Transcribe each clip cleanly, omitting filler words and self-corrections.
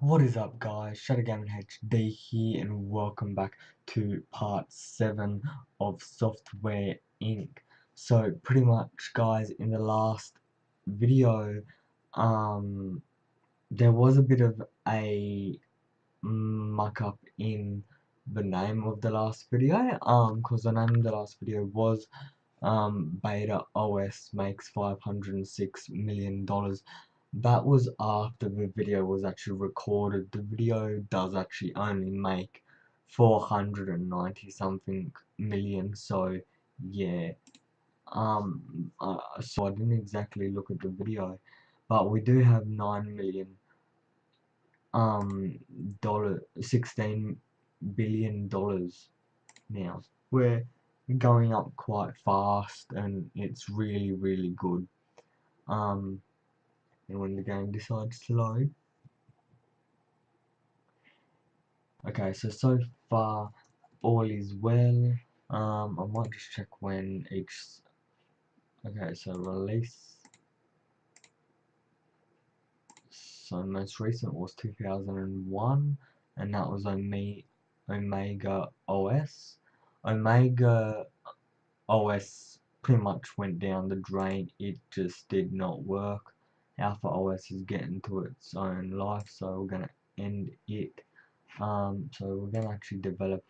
What is up, guys? ShadowGamingHD here, and welcome back to part 7 of Software Inc. So pretty much, guys, in the last video, there was a bit of a muck up in the name of the last video, because the name of the last video was Beta OS makes $506 million. That was after the video was actually recorded. The video does actually only make 490 something million, so yeah. So I didn't exactly look at the video, but we do have 9 million dollar, $16 billion now. We're going up quite fast, and it's really good. And when the game decides to load. Okay, so far all is well. I might just check when each. Okay, so release. So most recent was 2001, and that was Omega OS. Omega OS pretty much went down the drain. It just did not work. Alpha OS is getting to its own life, so we're gonna end it. So we're gonna actually develop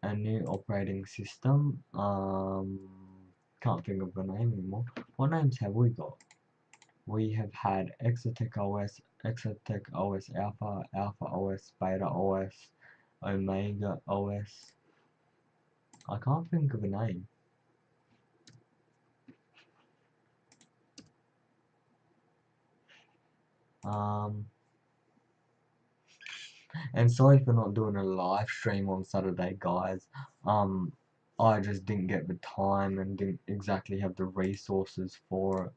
a new operating system. Can't think of the name anymore. What names have we got? We have had Exotech OS, Exotech OS Alpha, Alpha OS, Beta OS, Omega OS. I can't think of a name. And sorry for not doing a live stream on Saturday, guys. I just didn't get the time and didn't exactly have the resources for it.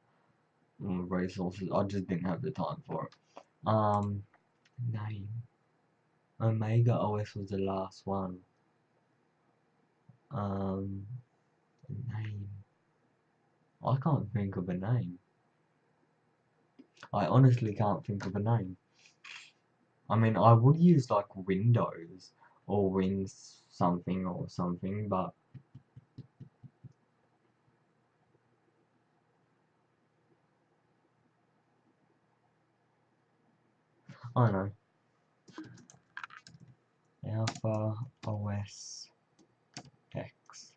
I just didn't have the time for it. Name. Omega OS was the last one. Name. I can't think of a name. I honestly can't think of a name. I mean, I would use like Windows or Wins something or something, but I don't know. Alpha OS X.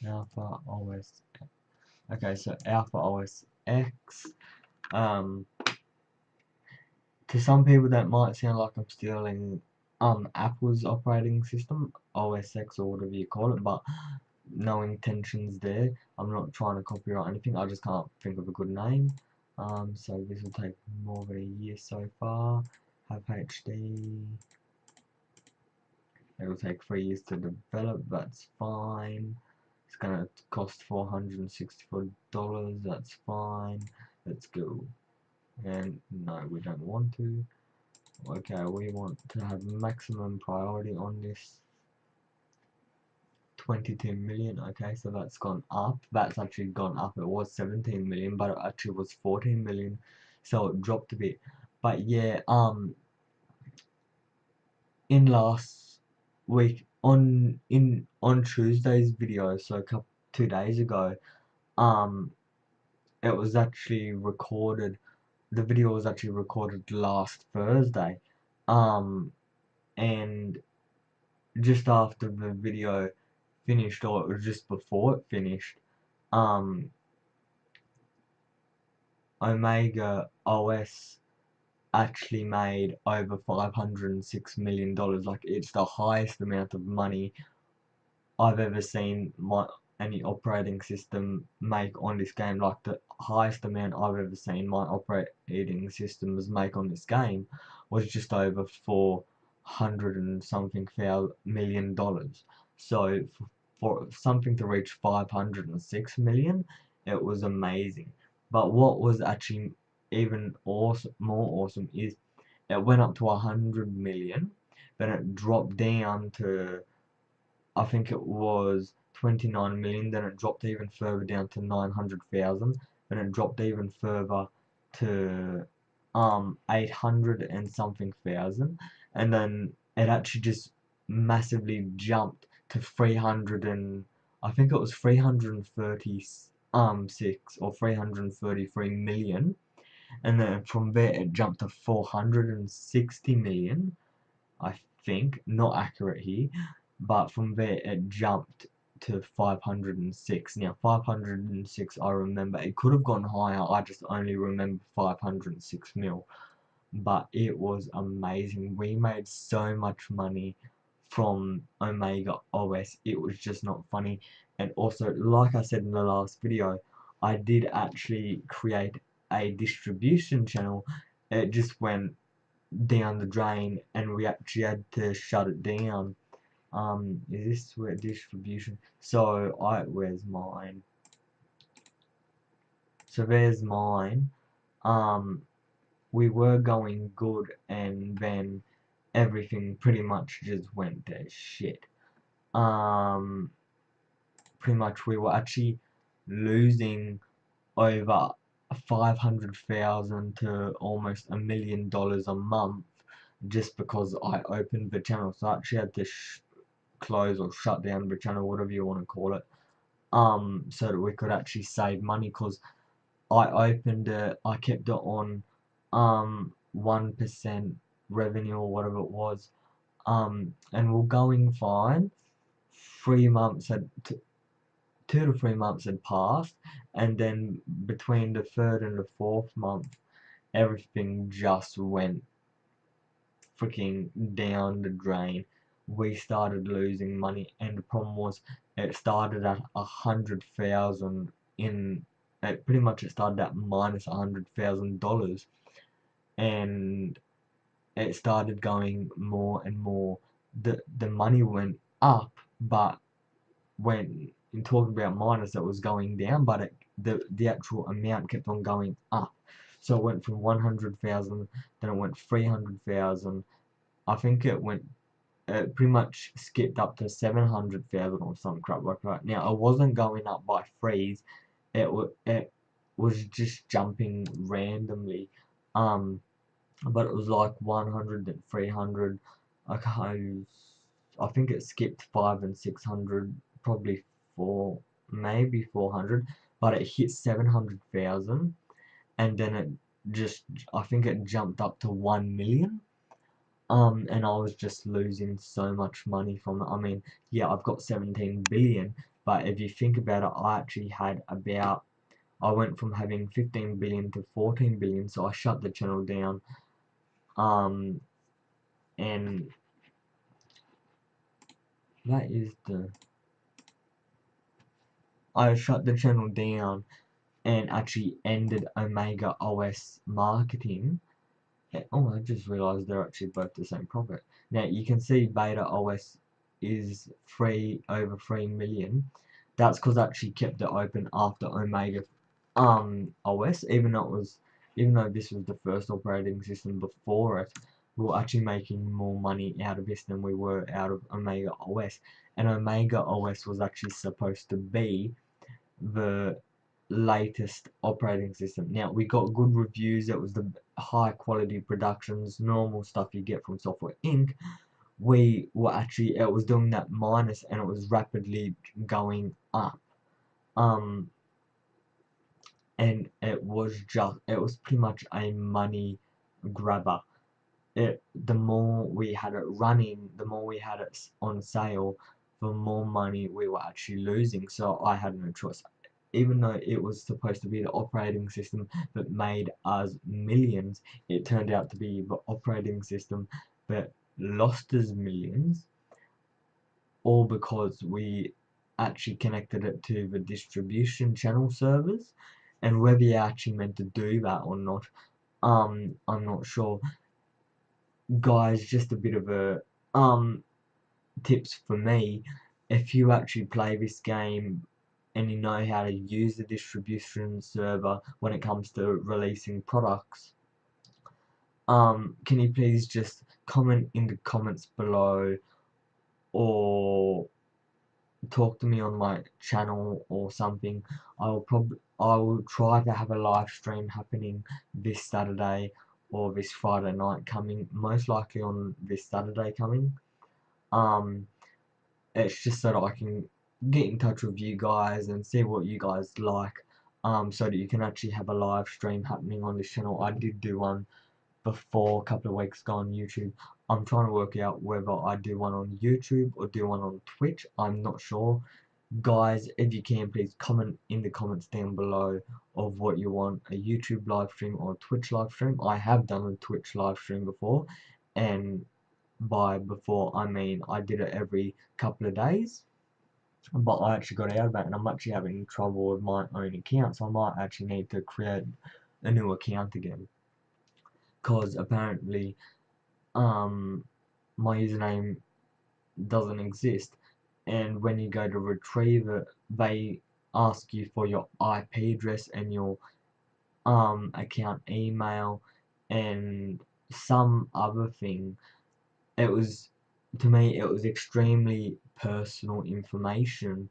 Alpha OS. Okay, so Alpha OS X. To some people that might sound like I'm stealing Apple's operating system, OS X or whatever you call it, but no intentions there. I'm not trying to copyright anything. I just can't think of a good name. So this will take more than a year so far. Have HD. It will take 3 years to develop. That's fine. It's gonna cost $464. That's fine. Let's go. And no, we don't want to. Okay, we want to have maximum priority on this. 22 million. Okay, so that's gone up. That's actually gone up. It was 17 million, but it actually was 14 million, so it dropped a bit. But yeah, in last week on Tuesday's video, so 2 days ago, it was actually recorded. The video was actually recorded last Thursday, and just after the video finished, or it was just before it finished, Omega OS actually made over $506 million. Like, it's the highest amount of money I've ever seen any operating system make on this game. Like, the highest amount I've ever seen my operating systems make on this game was just over 400 and something million dollars. So for something to reach 506 million, it was amazing. But what was actually even more awesome is it went up to 100 million, then it dropped down to, I think it was 29 million, then it dropped even further down to 900,000, then it dropped even further to 800 and something thousand, and then it actually just massively jumped to 300 and I think it was 336 or 333 million, and then from there it jumped to 460 million, I think, not accurate here, but from there it jumped to 506. Now 506, I remember it could have gone higher, I just only remember 506 mil, but it was amazing. We made so much money from Omega OS, it was just not funny. And also, like I said in the last video, I did actually create a distribution channel. It just went down the drain and we actually had to shut it down. Is this where distribution? So where's mine? So there's mine. We were going good and then everything pretty much just went to shit. Pretty much we were actually losing over 500,000 to almost $1 million a month just because I opened the channel. So I actually had to close or shut down the channel, whatever you want to call it, so that we could actually save money, because I opened it, I kept it on 1% revenue or whatever it was, and we're going fine. 3 months had 2 to 3 months had passed, and then between the third and the fourth month, everything just went freaking down the drain. We started losing money, and the problem was it started at 100,000 in. Pretty much it started at minus $100,000, and it started going more and more. The money went up, but when in talking about minus, it was going down, but the actual amount kept on going up. So it went from 100,000, then it went 300,000. I think it pretty much skipped up to 700,000 or some crap like that. Now it wasn't going up by threes, it was just jumping randomly. But it was like 100 and 300. I think it skipped 5 and 600, probably 4, maybe 400, but it hit 700,000, and then it just, I think it jumped up to 1 million. And I was just losing so much money from it. I mean, yeah, I've got 17 billion, but if you think about it, I went from having 15 billion to 14 billion, so I shut the channel down. And that is I shut the channel down and actually ended Omega OS marketing. Oh, I just realized they're actually both the same profit. Now you can see Beta OS is over 3 million. That's because I actually kept it open after Omega OS, even though this was the first operating system before it, we were actually making more money out of this than we were out of Omega OS. And Omega OS was actually supposed to be the latest operating system. Now we got good reviews, it was the high quality productions, normal stuff you get from Software Inc. It was doing that minus and it was rapidly going up. And it was pretty much a money grabber. The more we had it running, the more we had it on sale, the more money we were actually losing. So I had no choice. Even though it was supposed to be the operating system that made us millions, it turned out to be the operating system that lost us millions, all because we actually connected it to the distribution channel servers. And whether you actually meant to do that or not, I'm not sure. Guys, just a bit of a tips for me. If you actually play this game and you know how to use the distribution server when it comes to releasing products, can you please just comment in the comments below, or talk to me on my channel or something, I will try to have a live stream happening this Saturday or this Friday night coming, most likely on this Saturday coming. It's just so that I can get in touch with you guys and see what you guys like, so that you can actually have a live stream happening on this channel. I did do one before a couple of weeks ago on YouTube. I'm trying to work out whether I do one on YouTube or do one on Twitch. I'm not sure. Guys, if you can, please comment in the comments down below of what you want, a YouTube live stream or a Twitch live stream. I have done a Twitch live stream before, and by before I mean I did it every couple of days, but I actually got out of it and I'm actually having trouble with my own account, so I might actually need to create a new account again, because apparently my username doesn't exist, and when you go to retrieve it, they ask you for your IP address and your account email and some other thing. It was, to me, it was extremely personal information.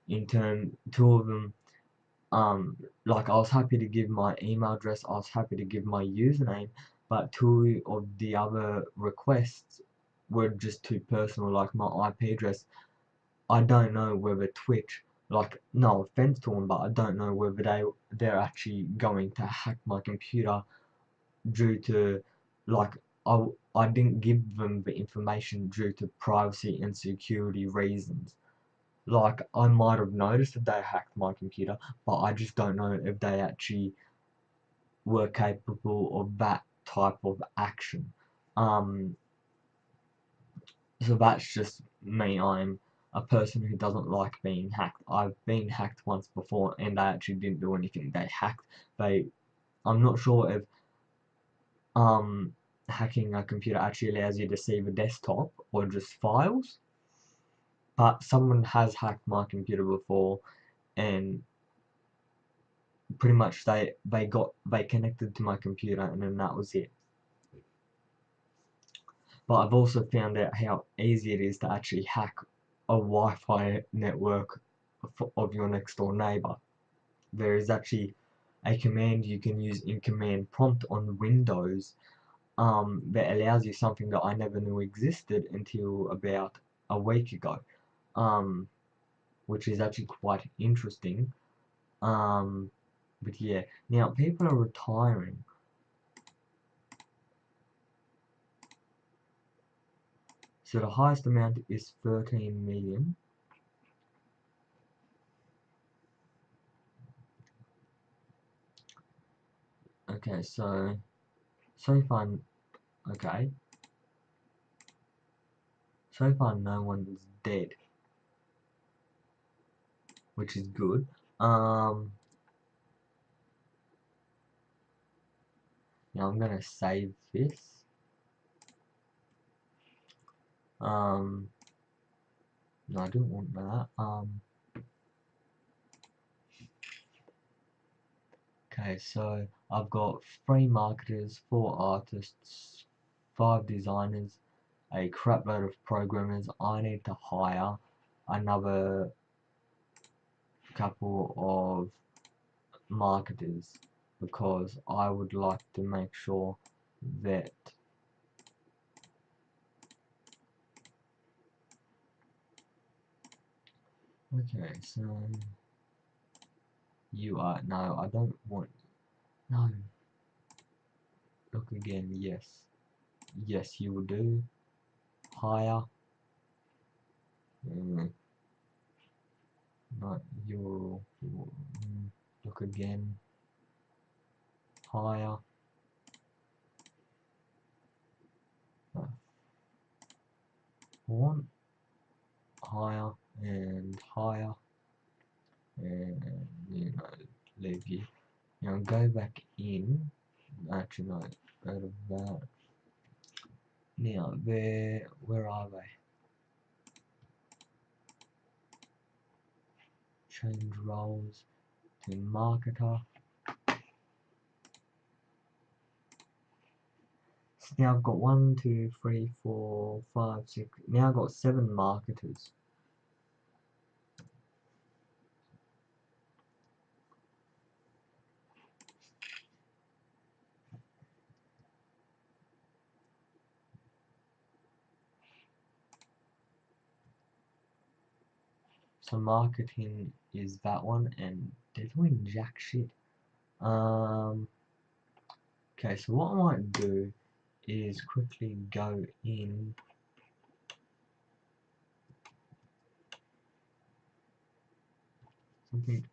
In turn, two of them, like I was happy to give my email address, I was happy to give my username, but two of the other requests were just too personal, like my IP address. I don't know whether Twitch, like, no offense to them, but I don't know whether they're actually going to hack my computer due to, like, I didn't give them the information due to privacy and security reasons. Like, I might have noticed that they hacked my computer, but I just don't know if they actually were capable of that type of action. Um, so that's just me. I'm a person who doesn't like being hacked. I've been hacked once before, and they actually didn't do anything. They hacked. I'm not sure if um hacking a computer actually allows you to see the desktop or just files, but someone has hacked my computer before, and pretty much they connected to my computer, and then that was it. But I've also found out how easy it is to actually hack a Wi-Fi network of your next door neighbor. There is actually a command you can use in command prompt on Windows, that allows you something that I never knew existed until about a week ago, um, which is actually quite interesting. But yeah, now people are retiring. So the highest amount is 13 million. Okay, so far, okay, so far no one's dead, which is good. Now I'm gonna save this. No, I didn't want that. Okay, so I've got 3 marketers, 4 artists, 5 designers, a crap load of programmers. I need to hire another couple of marketers, because I would like to make sure that okay, so you are, no, I don't want, no, look again, yes, yes, you will do, hire, not look again, hire, want, hire, and hire, and, you know, leave you. Now go back in, actually no, out of that. Now, where are they? Change roles to marketer. So now I've got 1, 2, 3, 4, 5, 6. Now I've got 7 marketers. So marketing is that one, and they're doing jack shit. Okay, so what I might do is quickly go in something.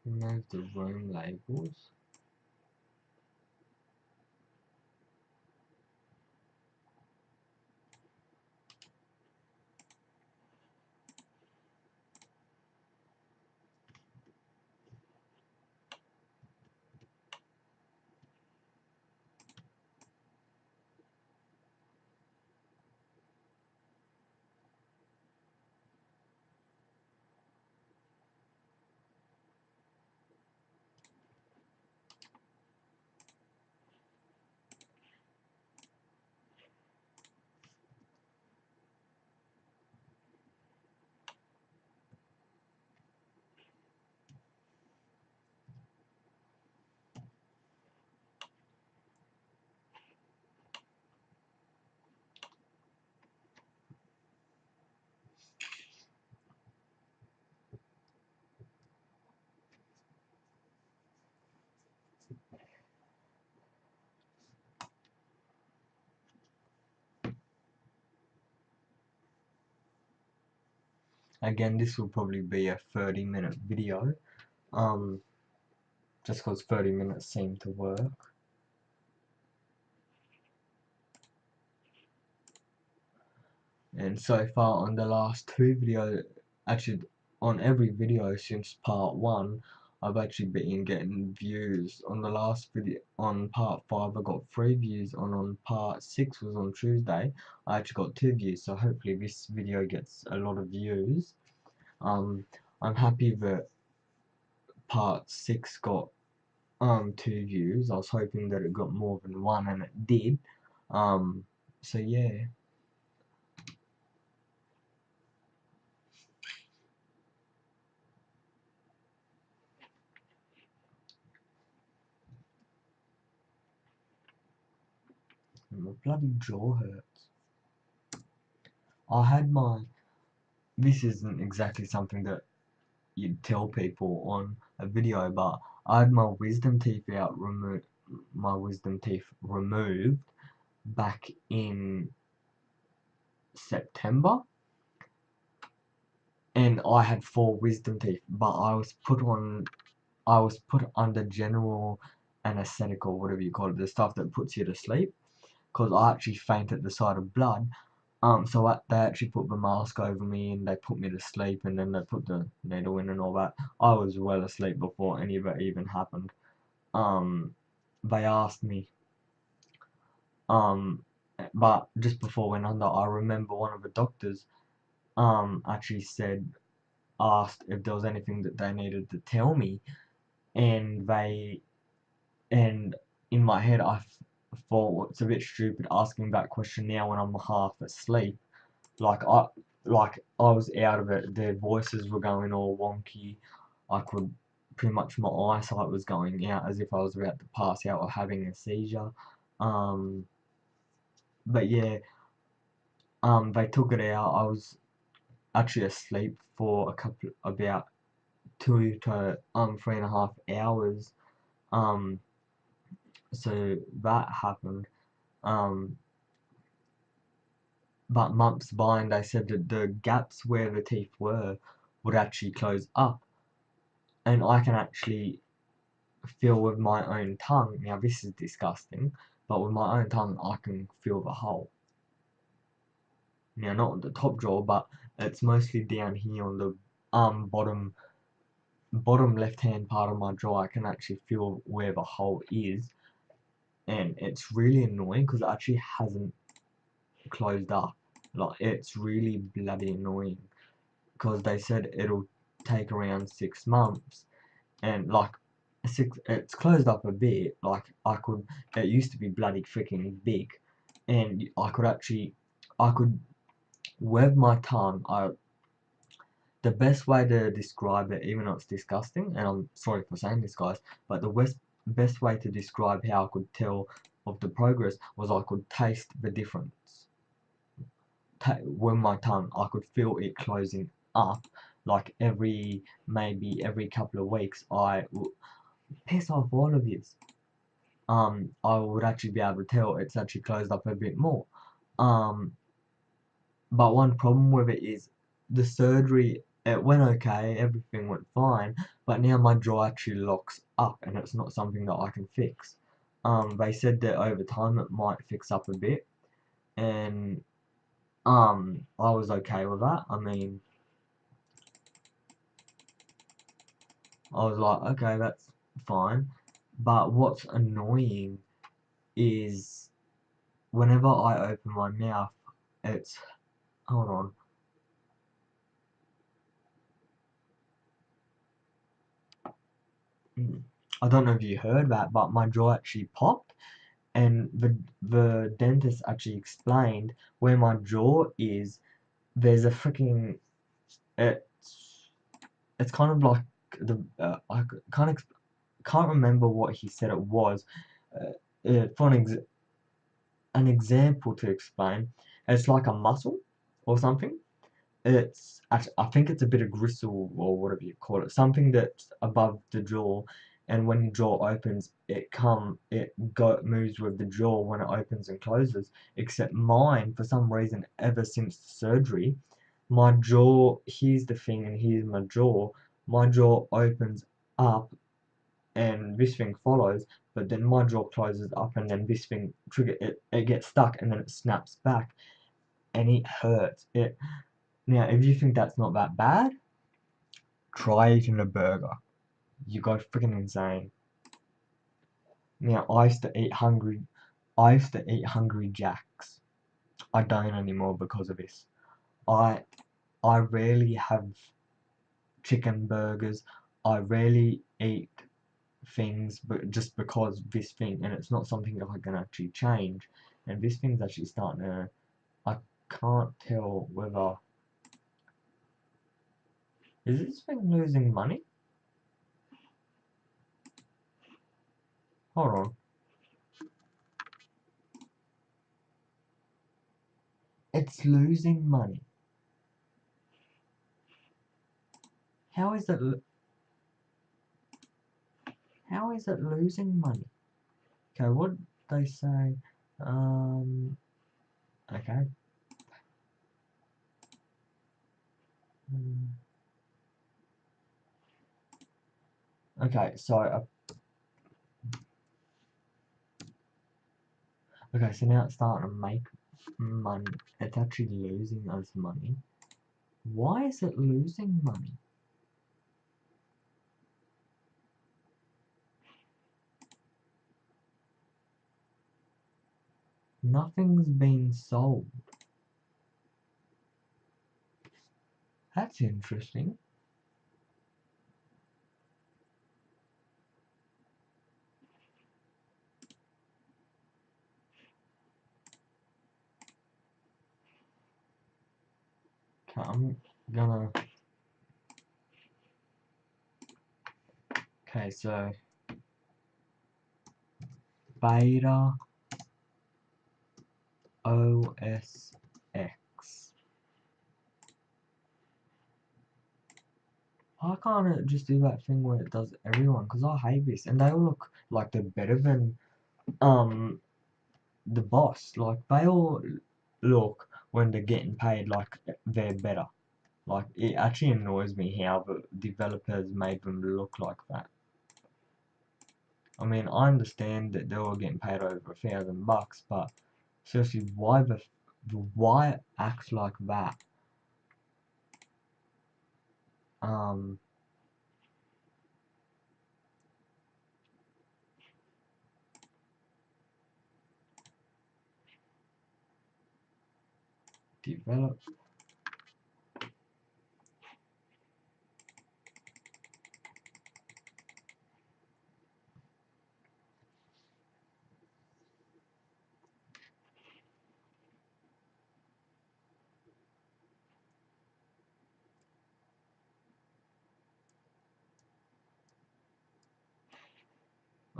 Remove the room labels. Again, this will probably be a 30-minute video. Just because 30 minutes seem to work. And so far on the last two videos, actually on every video since part 1, I've actually been getting views. On the last video, on part 5 I got 3 views, and on part 6 was on Tuesday, I actually got 2 views, so hopefully this video gets a lot of views. I'm happy that part 6 got 2 views. I was hoping that it got more than 1, and it did. So yeah. My bloody jaw hurts. I had my. This isn't exactly something that you'd tell people on a video, but I had my wisdom teeth removed back in September, and I had 4 wisdom teeth, but I was put under general anesthetic, or whatever you call it, the stuff that puts you to sleep, because I actually fainted at the sight of blood. So they actually put the mask over me, and they put me to sleep, and then they put the needle in and all that. I was well asleep before any of it even happened. They asked me, um, but just before I went under, I remember one of the doctors, actually asked if there was anything that they needed to tell me, and and in my head I thought it's a bit stupid asking that question now when I'm half asleep. Like I was out of it. Their voices were going all wonky. I could pretty much, my eyesight was going out as if I was about to pass out or having a seizure. Um, but yeah, they took it out. I was actually asleep for about 2 to 3.5 hours. Um, so that happened. Um, but months behind, they said that the gaps where the teeth were would actually close up, and I can actually feel with my own tongue. Now this is disgusting, but with my own tongue I can feel the hole. Now not on the top jaw, but it's mostly down here on the bottom left hand part of my jaw. I can actually feel where the hole is, and it's really annoying because it actually hasn't closed up. Like, it's really bloody annoying because they said it'll take around 6 months, and like it's closed up a bit. Like, it used to be bloody freaking big, and I could with my tongue. The best way to describe it, even though it's disgusting, and I'm sorry for saying this, guys, but the best way to describe how I could tell of the progress was I could taste the difference. With my tongue, I could feel it closing up. Like, maybe every couple of weeks, I would piss off all of you. I would actually be able to tell it's actually closed up a bit more. But one problem with it is the surgery, it went okay, everything went fine, but now my jaw actually locks up and it's not something that I can fix. They said that over time it might fix up a bit, and I was okay with that. I mean, I was like, okay, that's fine. But what's annoying is whenever I open my mouth, it's, hold on. I don't know if you heard that, but my jaw actually popped, and the dentist actually explained where my jaw is. There's a freaking it's kind of like I can't remember what he said it was. For an example to explain, it's like a muscle or something. It's actually, I think it's a bit of gristle or whatever you call it, something that's above the jaw, and when your jaw opens, moves with the jaw when it opens and closes. Except mine, for some reason, ever since the surgery, my jaw, here's the thing, and here's my jaw. My jaw opens up, and this thing follows, but then my jaw closes up, and then this thing it gets stuck, and then it snaps back, and it hurts. Now, if you think that's not that bad, try eating a burger. You go freaking insane. Now, I used to eat Hungry Jacks. I don't anymore because of this. I I rarely have chicken burgers. I rarely eat things, but just because this thing, and it's not something that I can actually change. And this thing's actually starting to. I can't tell whether is this thing losing money. Hold on. It's losing money. How is it? How is it losing money? Okay, what they say? Okay. Mm, okay, so okay, so now it's starting to make money. It's actually losing us money. Why is it losing money? Nothing's been sold. That's interesting. Okay, I'm gonna. Okay, so Beta OSX. Why can't it just do that thing where it does everyone? Because I hate this, and they all look like they're better than um the boss. Like, they all look, when they're getting paid, like they're better. Like, it actually annoys me how the developers made them look like that. I mean, I understand that they're all getting paid over $1,000, but seriously, why act like that? Develop.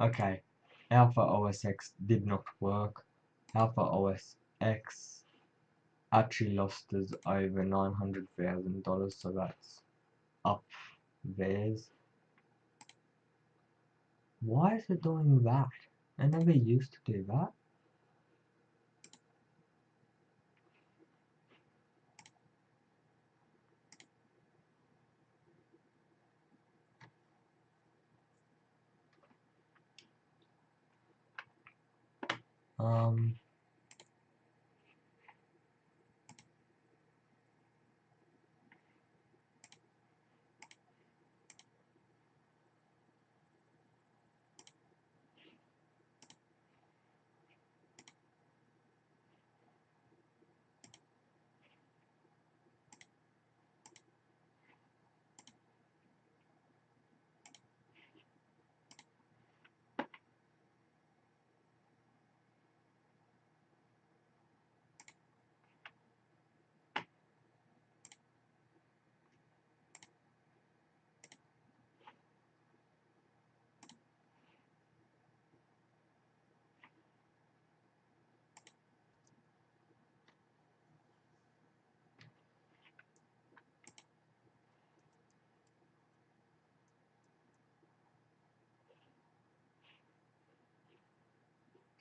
Okay, Alpha OSX did not work. Alpha OSX actually lost us over $900,000, so that's up theirs. Why is it doing that? I never used to do that.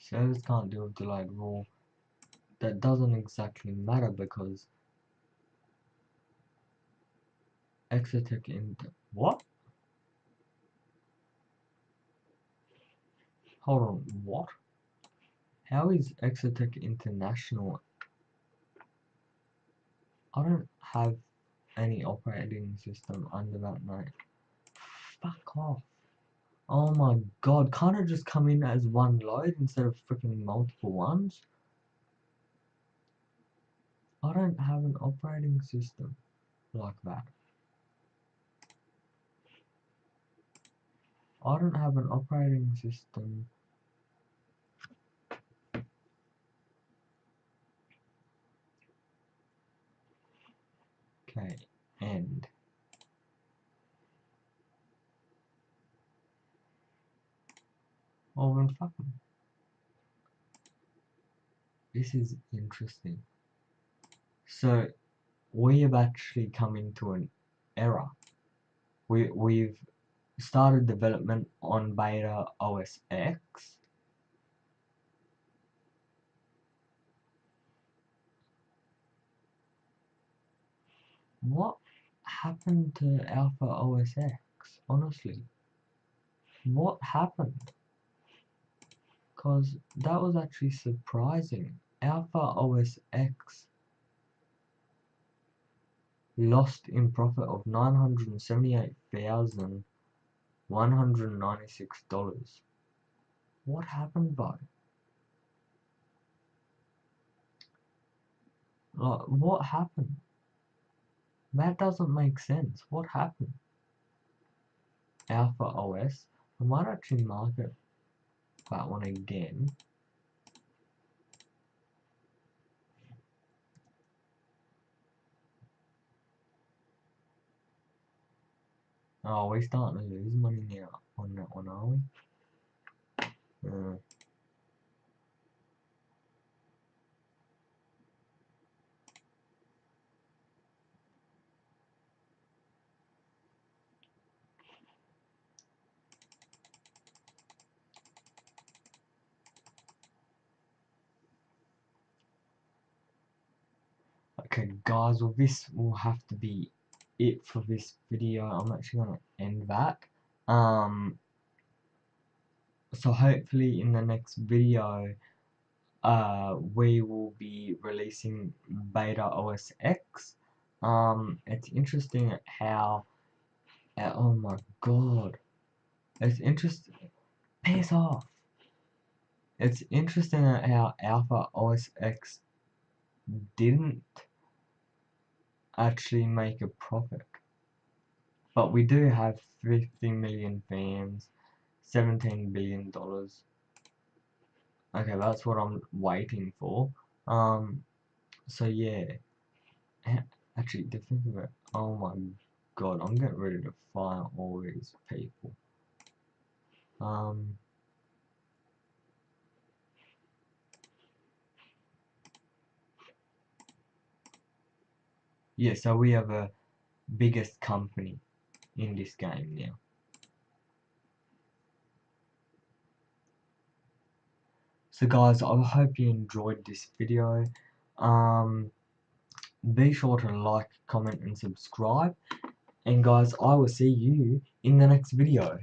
Servers can't deal with delayed rule. That doesn't exactly matter because Exotech what? Hold on, what? How is Exotech International? I don't have any operating system under that name. Fuck off. Oh my god, can't it just come in as one load instead of freaking multiple ones? I don't have an operating system like that. I don't have an operating system. Okay, end. Oh, then fucking. This is interesting. So, we have actually come into an era. We've started development on Beta OS X. What happened to Alpha OS X? Honestly, what happened? Because that was actually surprising. Alpha OS X lost in profit of $978,196. What happened, bro? Like, what happened? That doesn't make sense. What happened? Alpha OS. I might actually market that one again. Oh, we're starting to lose money now on that one, are we? Okay, guys, well, this will have to be it for this video. I'm actually gonna end that. So hopefully in the next video, we will be releasing Beta OS X. It's interesting how, oh my god, it's interesting. Piss off. It's interesting how Alpha OS X didn't actually make a profit. But we do have 50 million fans, $17 billion. Okay, that's what I'm waiting for. So yeah. Actually, to think of it, oh my god, I'm getting ready to fire all these people. Yeah, so we have a biggest company in this game now. So guys, I hope you enjoyed this video. Be sure to like, comment and subscribe. And guys, I will see you in the next video.